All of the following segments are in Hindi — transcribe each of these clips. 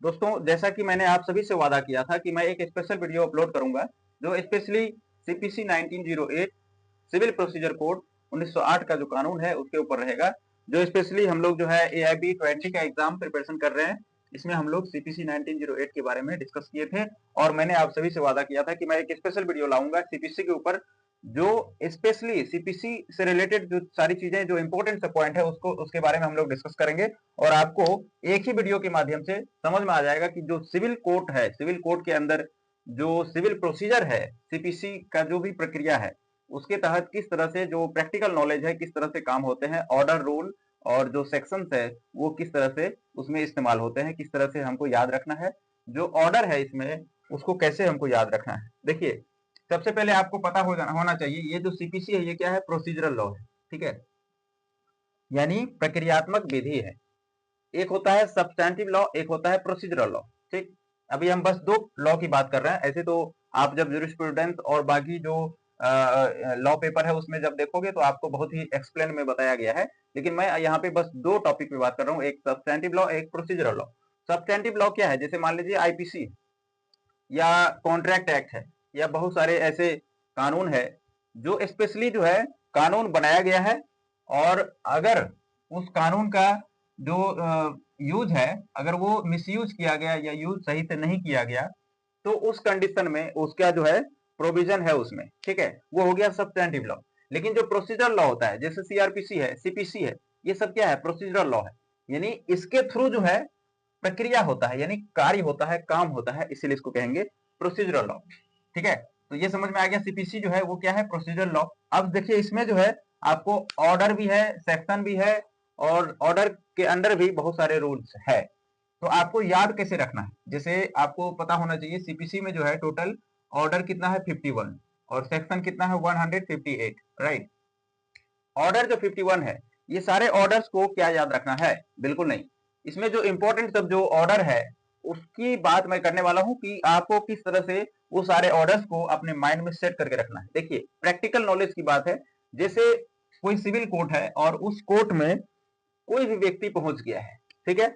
दोस्तों, जैसा कि मैंने आप सभी से वादा किया था कि मैं एक स्पेशल वीडियो अपलोड करूंगा जो specially CPC 1908 civil procedure code 1908 का जो कानून है उसके ऊपर रहेगा। जो स्पेशली हम लोग जो है AIB 20 का एग्जाम प्रिपरेशन कर रहे हैं, इसमें हम लोग सीपीसी 1908 के बारे में डिस्कस किए थे और मैंने आप सभी से वादा किया था कि मैं एक स्पेशल वीडियो लाऊंगा सीपीसी के ऊपर, जो स्पेशली सीपीसी से रिलेटेड जो सारी चीजें जो इंपॉर्टेंट से पॉइंट है उसको उसके बारे में हम लोग डिस्कस करेंगे और आपको एक ही वीडियो के माध्यम से समझ में आ जाएगा कि जो सिविल कोर्ट है, सिविल कोर्ट के अंदर जो सिविल प्रोसीजर है, सीपीसी का जो भी प्रक्रिया है उसके तहत किस तरह से जो प्रैक्टिकल नॉलेज है, किस तरह से काम होते हैं, ऑर्डर रूल और जो सेक्शंस है वो किस तरह से उसमें इस्तेमाल होते हैं, किस तरह से हमको याद रखना है, जो ऑर्डर है इसमें उसको कैसे हमको याद रखना है। देखिए, सबसे पहले आपको पता होना चाहिए ये जो सीपीसी है ये क्या है, प्रोसीजरल लॉ है। ठीक है, यानी प्रक्रियात्मक विधि है। एक होता है सब्सटैंटिव लॉ, एक होता है प्रोसीजरल लॉ। ठीक, अभी हम बस दो लॉ की बात कर रहे हैं। ऐसे तो आप जब ज्यूरिस्प्रूडेंस और बाकी जो लॉ पेपर है उसमें जब देखोगे तो आपको बहुत ही एक्सप्लेन में बताया गया है, लेकिन मैं यहाँ पे बस दो टॉपिक पे बात कर रहा हूँ, एक सब्सटैंटिव लॉ, एक प्रोसीजरल लॉ। सब्सटैंटिव लॉ क्या है, जैसे मान लीजिए आईपीसी या कॉन्ट्रैक्ट एक्ट है या बहुत सारे ऐसे कानून है जो स्पेशली जो है कानून बनाया गया है, और अगर उस कानून का जो यूज है अगर वो मिसयूज किया गया या यूज सही से नहीं किया गया तो उस कंडीशन में उसका जो है प्रोविजन है उसमें। ठीक है, वो हो गया सब्सटैंटिव लॉ। लेकिन जो प्रोसीजरल लॉ होता है जैसे सीआरपीसी है, सीपीसी है, ये सब क्या है, प्रोसीजरल लॉ है। यानी इसके थ्रू जो है प्रक्रिया होता है, यानी कार्य होता है, काम होता है, इसीलिए इसको कहेंगे प्रोसीजरल लॉ। ठीक है, तो ये समझ में आ गया, सीपीसी जो है वो क्या है, प्रोसीजरल लॉ। अब देखिए इसमें जो है आपको ऑर्डर भी है, सेक्शन भी है, और ऑर्डर के अंडर भी बहुत सारे रूल्स है। तो आपको याद कैसे रखना है, जैसे आपको पता होना चाहिए सीपीसी में जो है टोटल ऑर्डर कितना है, 51, और सेक्शन कितना है, 158। राइट, ऑर्डर जो 51 है, ये सारे ऑर्डर्स को क्या याद रखना है, बिल्कुल नहीं। इसमें जो इंपॉर्टेंट सब जो ऑर्डर है उसकी बात मैं करने वाला हूं कि आपको किस तरह से वो सारे ऑर्डर्स को अपने माइंड में सेट करके रखना है। देखिए, प्रैक्टिकल नॉलेज की बात है। जैसे कोई सिविल कोर्ट है और उस कोर्ट में कोई भी व्यक्ति पहुंच गया है, ठीक है,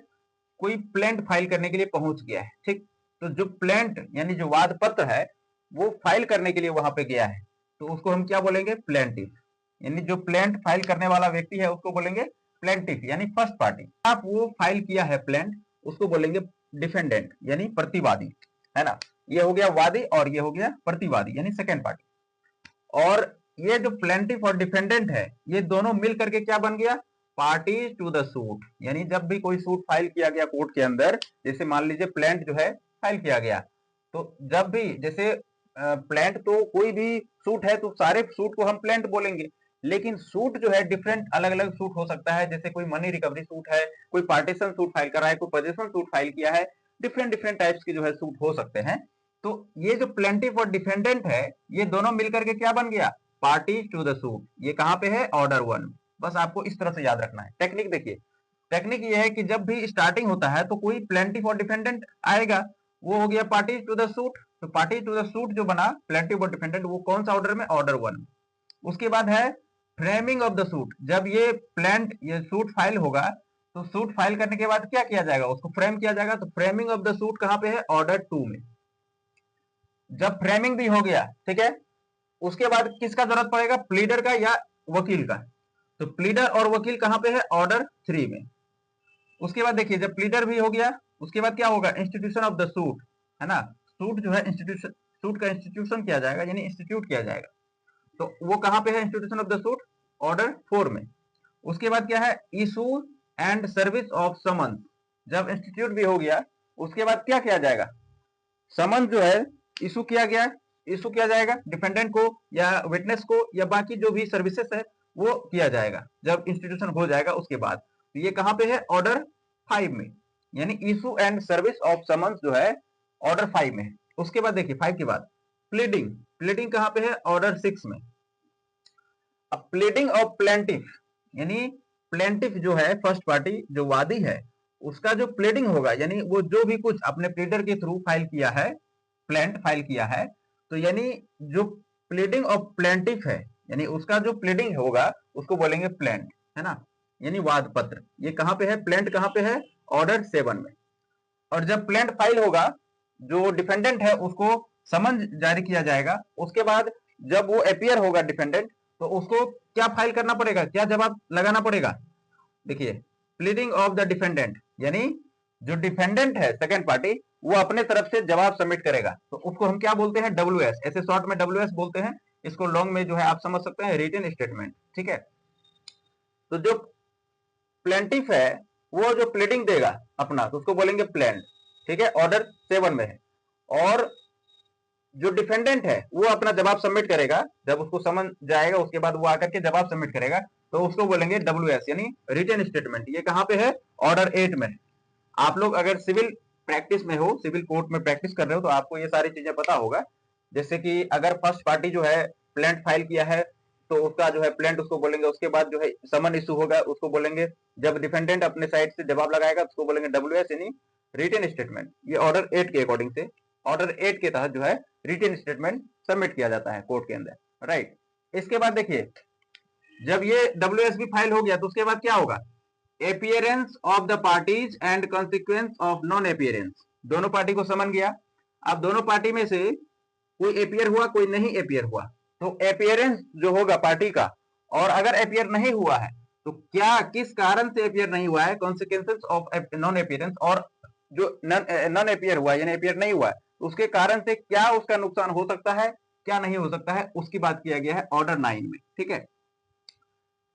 कोई प्लेंट फाइल करने के लिए पहुंच गया है। ठीक, तो जो प्लेंट यानी जो वाद पत्र है वो फाइल करने के लिए वहां पे गया है, तो उसको हम क्या बोलेंगे, प्लेंटिफ। यानी जो प्लेंट फाइल करने वाला व्यक्ति है उसको बोलेंगे प्लेंटिफ, यानी फर्स्ट पार्टी। आप वो फाइल किया है प्लेंट, उसको बोलेंगे डिफेंडेंट, यानी प्रतिवादी, है ना। ये हो गया वादी और ये हो गया प्रतिवादी, यानी सेकेंड पार्टी। और ये जो प्लेंटिफ और डिफेंडेंट है ये दोनों मिल करके क्या बन गया, पार्टीज टू द सूट। यानी जब भी कोई सूट फाइल किया गया कोर्ट के अंदर, जैसे मान लीजिए प्लेंट जो है फाइल किया गया, तो जब भी जैसे प्लेंट तो कोई भी सूट है तो सारे सूट को हम प्लेंट बोलेंगे, लेकिन सूट जो है डिफरेंट अलग अलग सूट हो सकता है। जैसे कोई मनी रिकवरी सूट है, कोई पार्टीशन सूट फाइल कर रहा है, कोई पोजेशन सूट फाइल किया है, डिफरेंट डिफरेंट टाइप्स के जो है सूट हो सकते हैं। तो ये जो प्लेंटिफ और डिफेंडेंट है ये दोनों मिलकर के क्या बन गया, पार्टीज टू द सूट। ये कहां पे है, ऑर्डर 1। बस आपको इस तरह से याद रखना है। टेक्निक देखिए, टेक्निक ये है कि जब भी स्टार्टिंग होता है तो कोई प्लेंटिफ और डिफेंडेंट आएगा, वो हो गया पार्टीज टू द सूट। तो पार्टी टू द सूट जो बना प्लेंटिफ और डिफेंडेंट, वो कौन सा ऑर्डर में, ऑर्डर 1। उसके बाद है फ्रेमिंग ऑफ द सूट। जब ये प्लेंट ये सूट फाइल होगा तो सूट फाइल करने के बाद क्या किया जाएगा, उसको फ्रेम किया जाएगा। तो फ्रेमिंग ऑफ द सूट कहां पे है, ऑर्डर 2 में। जब फ्रेमिंग भी हो गया, ठीक है, उसके बाद किसका जरूरत पड़ेगा, प्लीडर का या वकील का। तो प्लीडर और वकील कहां पे है, ऑर्डर 3 में। उसके बाद देखिए जब प्लीडर भी हो गया उसके बाद क्या होगा, इंस्टीट्यूशन ऑफ द सूट, है ना। सूट जो है इंस्टीट्यूशन, सूट का इंस्टीट्यूशन किया जाएगा, यानी इंस्टीट्यूट किया जाएगा। तो वो कहां पे है, institution of the suit, order 4 में। उसके बाद क्या है, इशू एंड सर्विस ऑफ समन। जब इंस्टीट्यूट भी हो गया उसके बाद क्या किया जाएगा, समन जो है इशू किया गया, इशू किया जाएगा डिफेंडेंट को या विटनेस को या बाकी जो भी सर्विसेज है वो किया जाएगा जब इंस्टीट्यूशन हो जाएगा उसके बाद। तो ये कहां पे है, ऑर्डर 5 में, यानी issue and service of summons जो है ऑर्डर 5 में है। उसके बाद देखिए 5 के बाद प्लीडिंग, प्लीडिंग कहां पे है, ऑर्डर 6 में। अब प्लीडिंग ऑफ प्लेंटिफ, यानी प्लेंटिफ जो है फर्स्ट पार्टी जो वादी है उसका जो प्लीडिंग होगा, यानी वो जो भी कुछ अपने प्लीडर के थ्रू फाइल किया है, प्लेंट फाइल किया है, तो यानी जो प्लीडिंग ऑफ प्लेंटिफ है यानी उसका जो प्लीडिंग होगा उसको बोलेंगे प्लेंट, है ना, यानी वाद पत्र। ये कहां पे है, प्लेंट कहां पे है, ऑर्डर 7 में। और जब प्लेंट फाइल होगा, जो डिफेंडेंट है उसको समन जारी किया जाएगा। उसके बाद जब वो अपीयर होगा डिफेंडेंट, तो उसको क्या फाइल करना पड़ेगा, क्या जवाब लगाना पड़ेगा? देखिए, प्लीडिंग ऑफ द डिफेंडेंट, यानी जो डिफेंडेंट है सेकंड पार्टी, वो अपने तरफ से जवाब सबमिट करेगा, तो उसको हम क्या बोलते हैं? डब्ल्यूएस, ऐसे शॉर्ट में डब्ल्यूएस बोलते हैं। इसको लॉन्ग में जो है आप समझ सकते हैं रिटन स्टेटमेंट, ठीक है। तो जो प्लेंटिफ है वो जो प्लीडिंग देगा अपना, तो उसको बोलेंगे प्लेंट, ठीक है, ऑर्डर 7 में है। और जो डिफेंडेंट है वो अपना जवाब सबमिट करेगा, जब उसको समन जाएगा उसके बाद वो आकर के जवाब सबमिट करेगा, तो उसको बोलेंगे डब्ल्यूएस, यानी रिटन स्टेटमेंट। ये कहां पे है? ऑर्डर 8 में। आप लोग अगर सिविल प्रैक्टिस में हो, सिविल कोर्ट में प्रैक्टिस कर रहे हो, तो आपको ये सारी चीजें पता होगा। जैसे कि अगर फर्स्ट पार्टी जो है प्लेंट फाइल किया है, तो उसका जो है प्लेंट उसको बोलेंगे, उसके बाद जो है समन इशू होगा उसको बोलेंगे, जब डिफेंडेंट अपने साइड से जवाब लगाएगा तो उसको बोलेंगे डब्ल्यूएस, यानी रिटन स्टेटमेंट। ये ऑर्डर 8 के अकॉर्डिंग से, ऑर्डर 8 के तहत जो है रिटन स्टेटमेंट सबमिट किया जाता है कोर्ट के अंदर, राइट। इसके बाद देखिए, जब ये डब्ल्यूएस भी फाइल हो गया तो उसके बाद क्या होगा? Appearance of the parties and consequence of non appearance. दोनों पार्टी को समन गया। अब दोनों पार्टी में से कोई अपियर हुआ, कोई नहीं अपियर हुआ, तो अपियरेंस जो होगा पार्टी का, और अगर अपियर नहीं हुआ है तो क्या, किस कारण से अपियर नहीं हुआ है, कॉन्सिक्वेंसेस ऑफ नॉन अपियरेंस, और जो नॉन अपियर हुआ यानी अपियर नहीं हुआ है, उसके कारण से क्या उसका नुकसान हो सकता है, क्या नहीं हो सकता है, उसकी बात किया गया है ऑर्डर 9 में, ठीक है।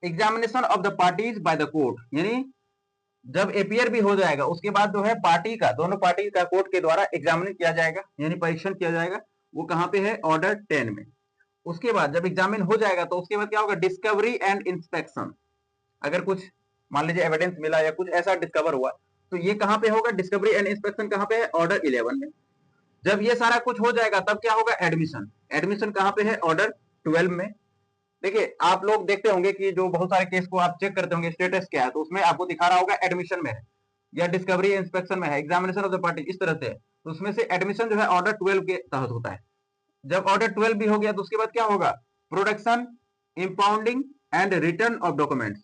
Examination of the parties by the court, यानी जब एपियर भी हो जाएगा उसके बाद जो है पार्टी का, दोनों पार्टी का कोर्ट के द्वारा एग्जामिन किया जाएगा, यानी परीक्षण किया जाएगा। वो कहां पे है? ऑर्डर 10 में। उसके बाद जब एग्जामिन हो जाएगा तो उसके बाद क्या होगा? Discovery and inspection. अगर कुछ मान लीजिए एविडेंस मिला या कुछ ऐसा डिस्कवर हुआ, तो ये कहां पे होगा? डिस्कवरी एंड इंस्पेक्शन कहां पे है? ऑर्डर 11 में। जब ये सारा कुछ हो जाएगा तब क्या होगा? एडमिशन। एडमिशन कहां पे है? ऑर्डर 12 में। देखिए, आप लोग देखते होंगे कि जो बहुत सारे केस को आप चेक करते होंगे स्टेटस क्या है, तो उसमें आपको दिखा रहा होगा एडमिशन में है या डिस्कवरी इंस्पेक्शन में है, एग्जामिनेशन ऑफ द पार्टी, इस तरह से है। तो उसमें से एडमिशन जो है ऑर्डर 12 के तहत होता है। जब ऑर्डर 12 भी हो गया तो उसके बाद क्या होगा? Production, impounding and return of documents.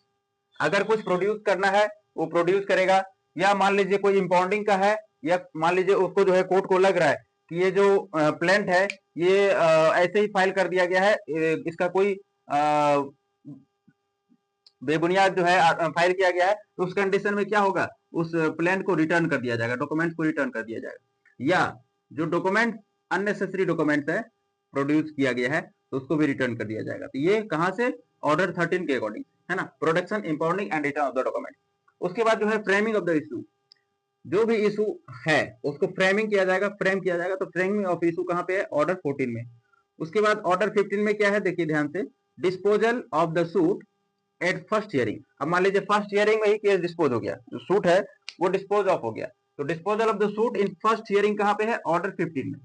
अगर कुछ प्रोड्यूस करना है वो प्रोड्यूस करेगा, या मान लीजिए कोई इंपाउंडिंग का है, या मान लीजिए उसको जो है कोर्ट को लग रहा है कि ये जो प्लेंट है ये ऐसे ही फाइल कर दिया गया है, इसका कोई बेबुनियाद जो है फाइल किया गया है, तो उस कंडीशन में क्या होगा? उस प्लेंट को रिटर्न कर दिया जाएगा, डॉक्यूमेंट्स को रिटर्न कर दिया जाएगा। या जो डॉक्यूमेंट अननेसेसरी डॉक्यूमेंट्स है प्रोड्यूस किया गया है, तो उसको भी रिटर्न कर दिया जाएगा। तो ये कहां से? ऑर्डर 13 के अकॉर्डिंग, है ना, production, impounding and return of the document. उसके बाद जो है फ्रेमिंग ऑफ द इशू, जो भी इशू है उसको फ्रेमिंग किया जाएगा, फ्रेम किया जाएगा। तो फ्रेमिंग ऑफ इशू कहां पे है? ऑर्डर 14 में। उसके बाद ऑर्डर 15 में क्या है? देखिए ध्यान से, disposal of the suit at first hearing. अब मान लीजिए फर्स्ट हियरिंग में ही केस डिस्पोज हो गया, जो सूट है वो डिस्पोज ऑफ हो गया, तो disposal of the suit in first hearing कहां पे है? ऑर्डर 15 में।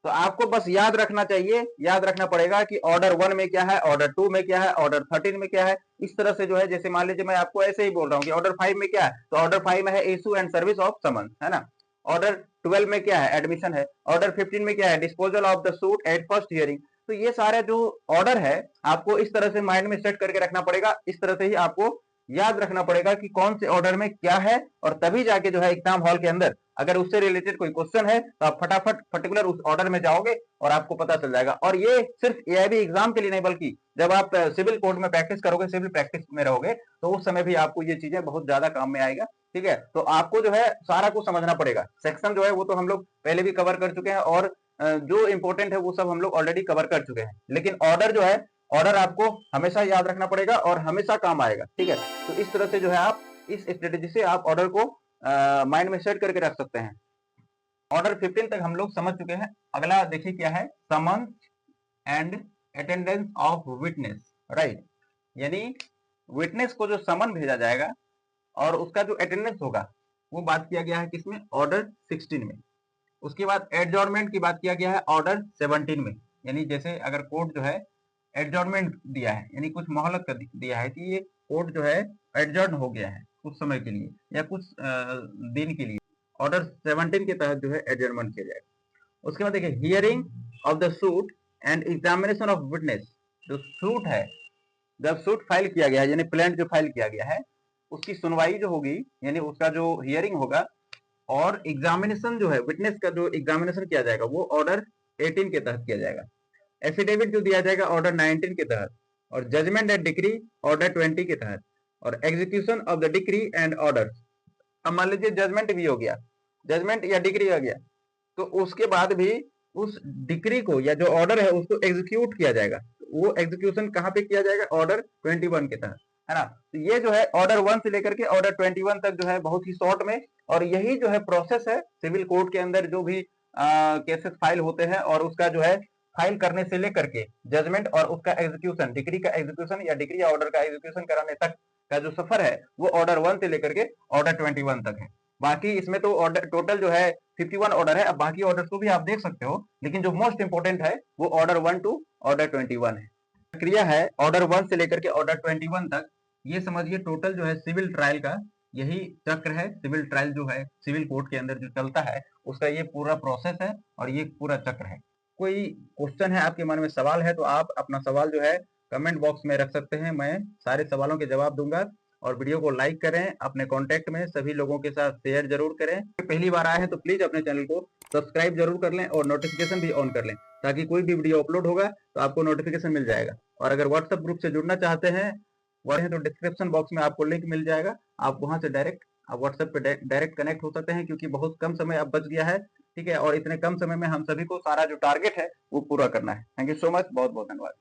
तो आपको बस याद रखना चाहिए, याद रखना पड़ेगा कि ऑर्डर 1 में क्या है, ऑर्डर 2 में क्या है, ऑर्डर 13 में क्या है। इस तरह से जो है, जैसे मान लीजिए मैं आपको ऐसे ही बोल रहा हूँ कि ऑर्डर 5 में क्या है, तो ऑर्डर 5 में है इशू एंड सर्विस ऑफ समन, है ना। ऑर्डर 12 में क्या है? एडमिशन है। ऑर्डर 15 में क्या है? Disposal of the suit at first hearing. तो ये सारे जो ऑर्डर है आपको इस तरह से माइंड में सेट करके रखना पड़ेगा, इस तरह से ही आपको याद रखना पड़ेगा कि कौन से ऑर्डर में क्या है, और तभी जाके जो है एग्जाम हॉल के अंदर अगर उससे रिलेटेड कोई क्वेश्चन है तो आप फटाफट पर्टिकुलर उस ऑर्डर में जाओगे और आपको पता चल जाएगा। और ये सिर्फ एआईबी एग्जाम के लिए नहीं, बल्कि जब आप सिविल कोर्ट में प्रैक्टिस करोगे, सिविल प्रैक्टिस में रहोगे, तो उस समय भी आपको ये चीजें बहुत ज्यादा काम में आएगा, ठीक है। तो आपको जो है सारा कुछ समझना पड़ेगा। सेक्शन जो है वो तो हम लोग पहले भी कवर कर चुके हैं, और जो इंपॉर्टेंट है वो सब हम लोग ऑलरेडी कवर कर चुके हैं, लेकिन ऑर्डर जो है, ऑर्डर आपको हमेशा याद रखना पड़ेगा और हमेशा काम आएगा, ठीक है। तो इस तरह से जो है आप इस स्ट्रेटेजी से आप ऑर्डर को माइंड में सेट करके रख सकते हैं। ऑर्डर 15 तक हम लोग समझ चुके हैं। अगला देखिए क्या है? Summon and attendance of witness, right. यानी विटनेस को जो समन भेजा जाएगा और उसका जो अटेंडेंस होगा, वो बात किया गया है किसमें? ऑर्डर 16 में। उसके बाद एडजॉर्नमेंट की बात किया गया है ऑर्डर 17 में। यानी जैसे अगर कोर्ट जो है एडजॉर्नमेंट दिया है, यानी कुछ मोहलत कर दिया है कि ये कोर्ट जो है एडजॉर्न हो गया है कुछ समय के लिए या कुछ दिन के लिए, ऑर्डर 17 के तहत जो है एडजॉर्नमेंट किया जाएगा। उसके बाद देखिए, hearing of the suit and examination of witness. जो सूट है, जब सूट फाइल किया गया है, यानी प्लेंट जो फाइल किया गया है, उसकी सुनवाई जो होगी, यानी उसका जो हियरिंग होगा, और एग्जामिनेशन जो है, विटनेस का जो एग्जामिनेशन किया जाएगा वो ऑर्डर 18 के तहत किया जाएगा। एफिडेविट जो दिया जाएगा ऑर्डर 19 के तहत, और जजमेंट एंड डिक्री ऑर्डर 20 के तहत, और execution of the decree and order. अब मान लीजिए जजमेंट भी हो गया, जजमेंट या डिक्री आ गया, तो उसके बाद भी उस डिक्री को या जो ऑर्डर है उसको एग्जीक्यूट किया जाएगा। वो एग्जीक्यूशन कहाँ पे किया जाएगा? ऑर्डर 21 के तहत, है ना। तो ये जो है ऑर्डर 1 से लेकर के ऑर्डर 21 तक जो है बहुत ही शॉर्ट में, और यही जो है प्रोसेस है सिविल कोर्ट के अंदर जो भी केसेस फाइल होते हैं, और उसका जो है फाइल करने से लेकर के जजमेंट और उसका एग्जीक्यूशन, डिग्री का एग्जीक्यूशन या डिग्री या ऑर्डर का एग्जीक्यूशन कराने तक का जो सफर है वो ऑर्डर 1 से लेकर के ऑर्डर 21 तक है। बाकी इसमें तो ऑर्डर टोटल जो है 51 ऑर्डर है। अब बाकी ऑर्डर को भी आप देख सकते हो, लेकिन जो मोस्ट इंपोर्टेंट है वो ऑर्डर 1 टू ऑर्डर 21 है। प्रक्रिया है ऑर्डर 1 से लेकर के ऑर्डर 21 तक, ये समझिए टोटल जो है सिविल ट्रायल का यही चक्र है। सिविल ट्रायल जो है सिविल कोर्ट के अंदर जो चलता है उसका ये पूरा प्रोसेस है और ये पूरा चक्र है। कोई क्वेश्चन है आपके मन में, सवाल है, तो आप अपना सवाल जो है कमेंट बॉक्स में रख सकते हैं, मैं सारे सवालों के जवाब दूंगा। और वीडियो को लाइक करें, अपने कॉन्टेक्ट में सभी लोगों के साथ शेयर जरूर करें। पहली बार आए हैं तो प्लीज अपने चैनल को सब्सक्राइब जरूर कर लें और नोटिफिकेशन भी ऑन कर लें, ताकि कोई भी वीडियो अपलोड होगा तो आपको नोटिफिकेशन मिल जाएगा। और अगर व्हाट्सएप ग्रुप से जुड़ना चाहते हैं तो डिस्क्रिप्शन बॉक्स में आपको लिंक मिल जाएगा, आप वहां से डायरेक्ट आप व्हाट्सएप पे डायरेक्ट कनेक्ट हो सकते हैं, क्योंकि बहुत कम समय अब बच गया है, ठीक है। और इतने कम समय में हम सभी को सारा जो टारगेट है वो पूरा करना है। थैंक यू सो मच, बहुत बहुत धन्यवाद।